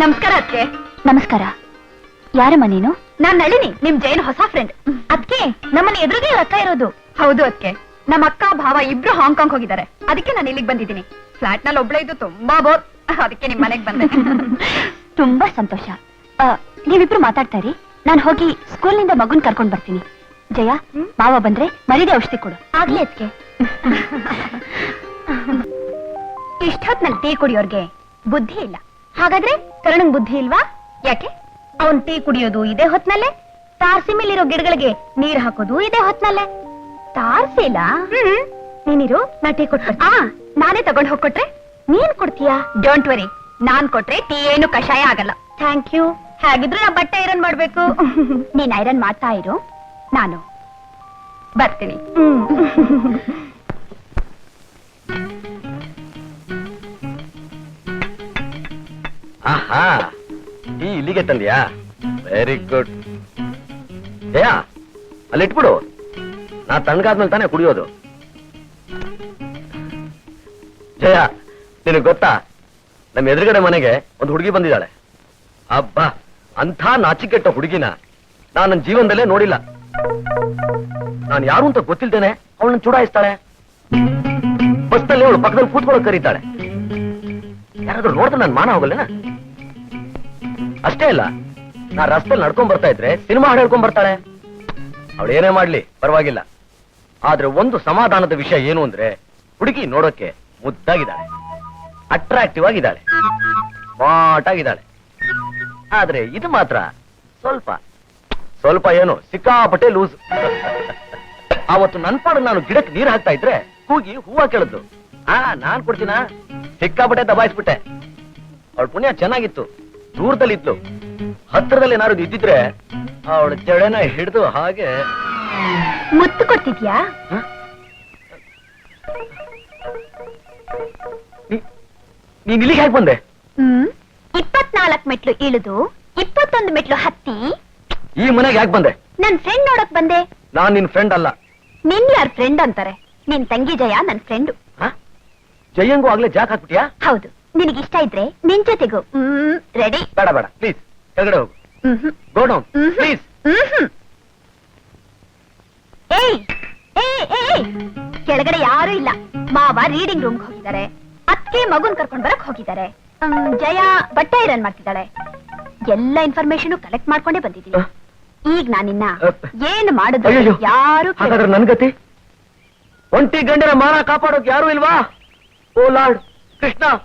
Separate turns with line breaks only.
ನಮಸ್ಕಾರ ಅದ್ಕೆ.
ನಮಸ್ಕಾರ. ಯಾರಮ್ಮ ನೀನು?
ನಾನ್ ನಳಿನಿ, ನಿಮ್ ಜೈನ್ ಹೊಸ ಫ್ರೆಂಡ್.
ಅದ್ಕೆ ನಮ್ಮನೆ ಎದುರಿಗೆ ಅಕ್ಕ ಇರೋದು.
ಹೌದು ಅದ್ಕೆ, ನಮ್ಮ ಅಕ್ಕ ಭಾವ ಇಬ್ರು ಹಾಂಗ್ಕಾಂಗ್ ಹೋಗಿದ್ದಾರೆ. ಅದಕ್ಕೆ ನಾನು ಇಲ್ಲಿಗೆ ಬಂದಿದ್ದೀನಿ. ಫ್ಲಾಟ್ ನಲ್ಲಿ ಒಬ್ಳೆ ಇದ್ದು ತುಂಬಾ ಬೋರ್, ಅದಕ್ಕೆ ನಿಮ್ ಮನೆಗ್ ಬಂದೆ.
ತುಂಬಾ ಸಂತೋಷ. ನೀವಿಬ್ರು ಮಾತಾಡ್ತಾ ಇರಿ, ನಾನು ಹೋಗಿ ಸ್ಕೂಲ್ ನಿಂದ ಮಗುನ್ ಕರ್ಕೊಂಡ್ ಬರ್ತೀನಿ. ಜಯ, ಮಾವ ಬಂದ್ರೆ ಮರಿದೆ ಔಷಧಿ ಕೊಡು. ಆಗ್ಲಿ ಅದ್ಕೆ.
ಇಷ್ಟೊತ್ನಲ್ಲಿ ಟೀ ಕುಡಿಯೋರ್ಗೆ ಬುದ್ಧಿ ಇಲ್ಲ. ಹಾಗಾದ್ರೆ ಕರ್ಣಂಗ್ ಬುದ್ಧಿ ಇಲ್ವಾ? ಯಾಕೆ? ಅವನ್ ಟೀ ಕುಡಿಯೋದು ಇದೇ ಹೊತ್ನಲ್ಲೇ, ತಾರಸಿ ಮೇಲಿರೋ ಗಿಡಗಳಿಗೆ ನೀರ್ ಹಾಕೋದು ಇದೇ ಹೊತ್ನಲ್ಲೇ. ತಾರಸಿ ಇಲ್ಲ? ನೀನಿರು, ನಾ ಟೀ ಕೊಟ್ಬಿಡ್ತೀನಿ. ನಾನೇ ತಗೊಂಡ್ ಹೋಗ್ಕೊಟ್ರೆ ನೀನ್ ಕೊಡ್ತೀಯಾ? ಡೋಂಟ್ ವರಿ, ನಾನ್ ಕೊಟ್ರೆ ಟೀ ಏನು ಕಷಾಯ ಆಗಲ್ಲ. Thank you. ಹಾಗಿದ್ರೆ ನಾ ಬಟ್ಟೆ ಐರನ್ ಮಾಡ್ಬೇಕು.
ನೀನ್ ಐರನ್ ಮಾಡ್ತಾ ಇರು, ನಾನು
ಬರ್ತೀನಿ.
ಆಹಾ, ಈ ಇಲ್ಲಿಗೆ ತಂದ್ಯಾ? Very good. ಜಯ, ಅಲ್ಲಿ ಇಟ್ಬಿಡು, ನಾ ತಣ್ಣಗಾದ್ಮೇಲೆ ತಾನೇ ಕುಡಿಯೋದು. ಜಯ, ನಿನಗೆ ಗೊತ್ತಾ, ನಮ್ಮ ಎದುರುಗಡೆ ಮನೆಗೆ ಒಂದು ಹುಡುಗಿ ಬಂದಿದ್ದಾಳೆ. ಅಬ್ಬಾ, ಅಂಥ ನಾಚಿಕೆಟ್ಟ ಹುಡುಗಿನ ನಾನು ನನ್ನ ಜೀವನದಲ್ಲೇ ನೋಡಿಲ್ಲ. ನಾನು ಯಾರು ಅಂತ ಗೊತ್ತಿಲ್ದೇನೆ ಅವಳನ್ನ ಚುಡಾಯಿಸ್ತಾಳೆ. ಬಸ್ನಲ್ಲಿ ಅವಳು ಪಕ್ಕದಲ್ಲಿ ಕೂತ್ಕೊಳ್ಳೋಕೆ ಕರೀತಾಳೆ. ಯಾರಾದ್ರೂ ನೋಡಿದ್ರೆ ನನ್ ಮಾನ ಹೋಗಲ್ಲ. ಅಷ್ಟೇ ಅಲ್ಲ, ನಾ ರಸ್ತೆಯಲ್ಲಿ ನಡ್ಕೊಂಡ್ ಬರ್ತಾ ಇದ್ರೆ ಸಿನಿಮಾ ಹಾಡು ಹೇಳ್ಕೊಂಡ್ ಬರ್ತಾಳೆ. ಅವಳು ಏನೇ ಮಾಡ್ಲಿ ಪರವಾಗಿಲ್ಲ. ಆದ್ರೆ ಒಂದು ಸಮಾಧಾನದ ವಿಷಯ ಏನು ಅಂದ್ರೆ, ಹುಡುಗಿ ನೋಡೋಕೆ ಮುದ್ದಾಗಿದ್ದಾಳೆ, ಅಟ್ರಾಕ್ಟಿವ್ ಆಗಿದ್ದಾಳೆ, ಸ್ಮಾರ್ಟ್ ಆಗಿದ್ದಾಳೆ. ಆದ್ರೆ ಇದು ಮಾತ್ರ ಸ್ವಲ್ಪ ಸ್ವಲ್ಪ ಏನು ಸಿಕ್ಕಾಪಟ್ಟೆ ಲೂಸ್. ಆವತ್ತು ನನ್ ಪಾಡು ನಾನು ಗಿಡಕ್ಕೆ ನೀರು ಹಾಕ್ತಾ ಇದ್ರೆ ಕೂಗಿ ಹೂವ ಕೇಳಿದ್ದು. ನಾನ್ ಕೊಡ್ತೀನ, ಸಿಕ್ಕಾಪಟ್ಟೆ ದಬಾಯಿಸ್ಬಿಟ್ಟೆ. ಅವಳ ಪುಣ್ಯ ಚೆನ್ನಾಗಿತ್ತು, ದೂರದಲ್ಲಿದ್ಲು. ಹತ್ರದಲ್ಲಿ ಏನಾದ್ರು ಇದ್ದಿದ್ರೆ ಅವಳ ಜಡೆನ ಹಿಡಿದು ಹಾಗೆ
ಮುತ್ತು ಕೊಡ್ತಿದ್ಯಾ?
ನೀನ್ ಇಲ್ಲಿಗೆ ಹೇಗೆ ಬಂದೆ?
24 ಮೆಟ್ಲು ಇಳಿದು 21 ಮೆಟ್ಲು ಹತ್ತಿ
ಈ ಮನೆಗೆ ಯಾಕೆ ಬಂದೆ?
ನನ್ ಫ್ರೆಂಡ್ ನೋಡಕ್ ಬಂದೆ.
ನಾನ್ ನಿನ್ ಫ್ರೆಂಡ್ ಅಲ್ಲ.
ನಿನ್ ಯಾರ್ ಫ್ರೆಂಡ್ ಅಂತಾರೆ? ನಿನ್ ತಂಗಿ ಜಯ ನನ್ ಫ್ರೆಂಡು.
ಜಯಂಗೂ ಆಗ್ಲೇ ಜಾಕ್ ಹಾಕ್ಬಿಟ್ಟಿಯಾ?
ಹೌದು, ನಿನಗಿಷ್ಟ ಇದ್ರೆ ನಿನ್ ಜೊತೆಗೂ. ರೆಡಿ?
ಬೇಡ ಬೇಡ, ಪ್ಲೀಸ್ ಕೆಳಗಡೆ ಹೋಗು. Go down please.
ಏಯ್ ಕೆಳಗಡೆ ಯಾರು ಇಲ್ಲ. ಮಾವ ರೀಡಿಂಗ್ ರೂಮ್ ಹೋಗಿದ್ದಾರೆ, ಅತ್ತೆ ಮಗುನ್ ಕರ್ಕೊಂಡ್ ಬರಕ್ ಹೋಗಿದ್ದಾರೆ. ಜಯ ಬಟ್ಟೆ ಐರನ್ ಮಾಡ್ತಿದ್ದಾಳೆ. ಎಲ್ಲ ಇನ್ಫಾರ್ಮೇಶನ್ ಕಲೆಕ್ಟ್ ಮಾಡ್ಕೊಂಡೇ ಬಂದಿದ್ದೀನಿ. ಈಗ ನಾನಿನ್ನ ಏನ್ ಮಾಡಿದ್ರು ಯಾರು
ಹಾಗಾದ್ರೆ ನನ್ ಗತಿ? ಒಂಟಿ ಗಂಡನ ಮಾನ ಕಾಪಾಡೋಕ್ ಯಾರು ಇಲ್ವಾ? ಓ ಲಾರ್ಡ್ ಕೃಷ್ಣ,